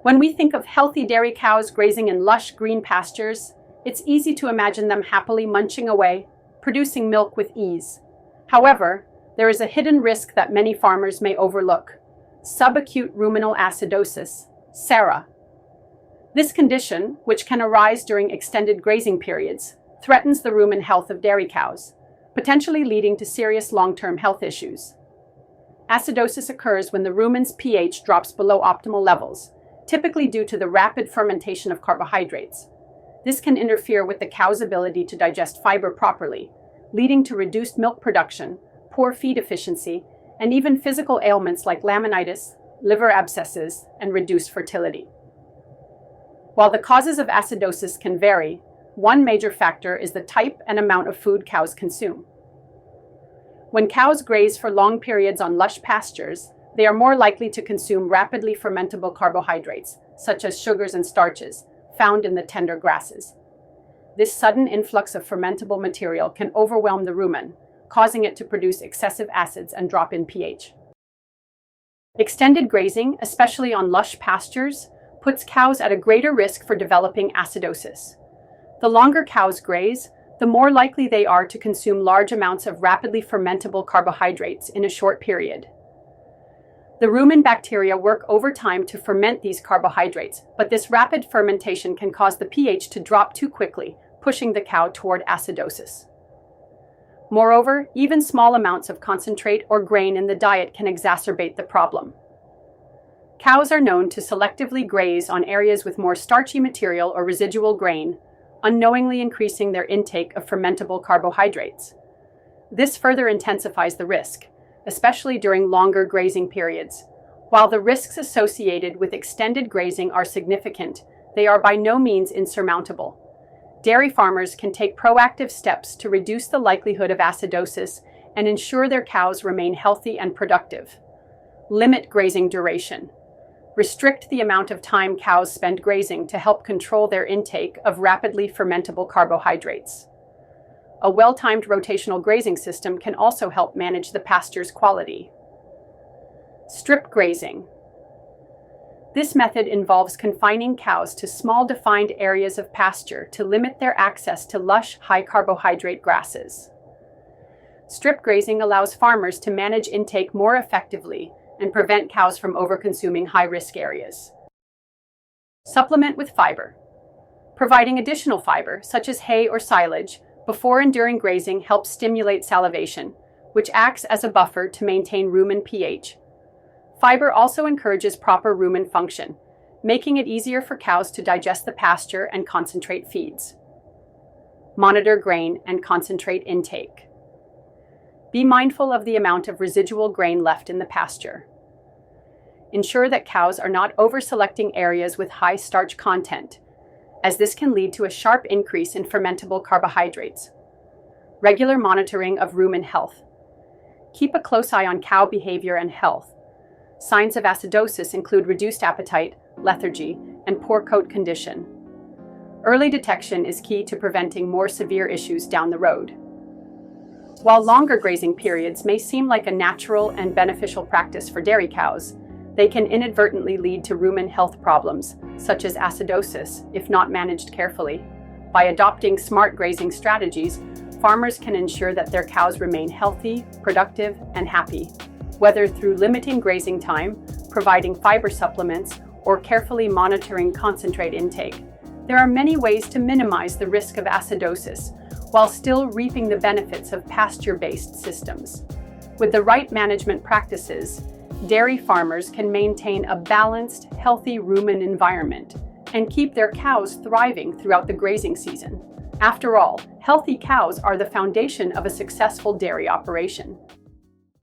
When we think of healthy dairy cows grazing in lush green pastures, it's easy to imagine them happily munching away, producing milk with ease. However, there is a hidden risk that many farmers may overlook: subacute ruminal acidosis, SARA. This condition, which can arise during extended grazing periods, threatens the rumen health of dairy cows, potentially leading to serious long-term health issues. Acidosis occurs when the rumen's pH drops below optimal levels, typically due to the rapid fermentation of carbohydrates. This can interfere with the cow's ability to digest fiber properly, leading to reduced milk production, poor feed efficiency, and even physical ailments like laminitis, liver abscesses, and reduced fertility. While the causes of acidosis can vary, one major factor is the type and amount of food cows consume. When cows graze for long periods on lush pastures, they are more likely to consume rapidly fermentable carbohydrates, such as sugars and starches, found in the tender grasses. This sudden influx of fermentable material can overwhelm the rumen, causing it to produce excessive acids and drop in pH. Extended grazing, especially on lush pastures, puts cows at a greater risk for developing acidosis. The longer cows graze, the more likely they are to consume large amounts of rapidly fermentable carbohydrates in a short period. The rumen bacteria work overtime to ferment these carbohydrates, but this rapid fermentation can cause the pH to drop too quickly, pushing the cow toward acidosis. Moreover, even small amounts of concentrate or grain in the diet can exacerbate the problem. Cows are known to selectively graze on areas with more starchy material or residual grain, unknowingly increasing their intake of fermentable carbohydrates. This further intensifies the risk, especially during longer grazing periods. While the risks associated with extended grazing are significant, they are by no means insurmountable. Dairy farmers can take proactive steps to reduce the likelihood of acidosis and ensure their cows remain healthy and productive. Limit grazing duration. Restrict the amount of time cows spend grazing to help control their intake of rapidly fermentable carbohydrates. A well-timed rotational grazing system can also help manage the pasture's quality. Strip grazing. This method involves confining cows to small defined areas of pasture to limit their access to lush, high-carbohydrate grasses. Strip grazing allows farmers to manage intake more effectively and prevent cows from overconsuming high-risk areas. Supplement with fiber. Providing additional fiber, such as hay or silage, before and during grazing helps stimulate salivation, which acts as a buffer to maintain rumen pH. Fiber also encourages proper rumen function, making it easier for cows to digest the pasture and concentrate feeds. Monitor grain and concentrate intake. Be mindful of the amount of residual grain left in the pasture. Ensure that cows are not over-selecting areas with high starch content, as this can lead to a sharp increase in fermentable carbohydrates. Regular monitoring of rumen health. Keep a close eye on cow behavior and health. Signs of acidosis include reduced appetite, lethargy, and poor coat condition. Early detection is key to preventing more severe issues down the road. While longer grazing periods may seem like a natural and beneficial practice for dairy cows, they can inadvertently lead to rumen health problems, such as acidosis, if not managed carefully. By adopting smart grazing strategies, farmers can ensure that their cows remain healthy, productive, and happy. Whether through limiting grazing time, providing fiber supplements, or carefully monitoring concentrate intake, there are many ways to minimize the risk of acidosis, while still reaping the benefits of pasture-based systems. With the right management practices, dairy farmers can maintain a balanced, healthy rumen environment and keep their cows thriving throughout the grazing season. After all, healthy cows are the foundation of a successful dairy operation.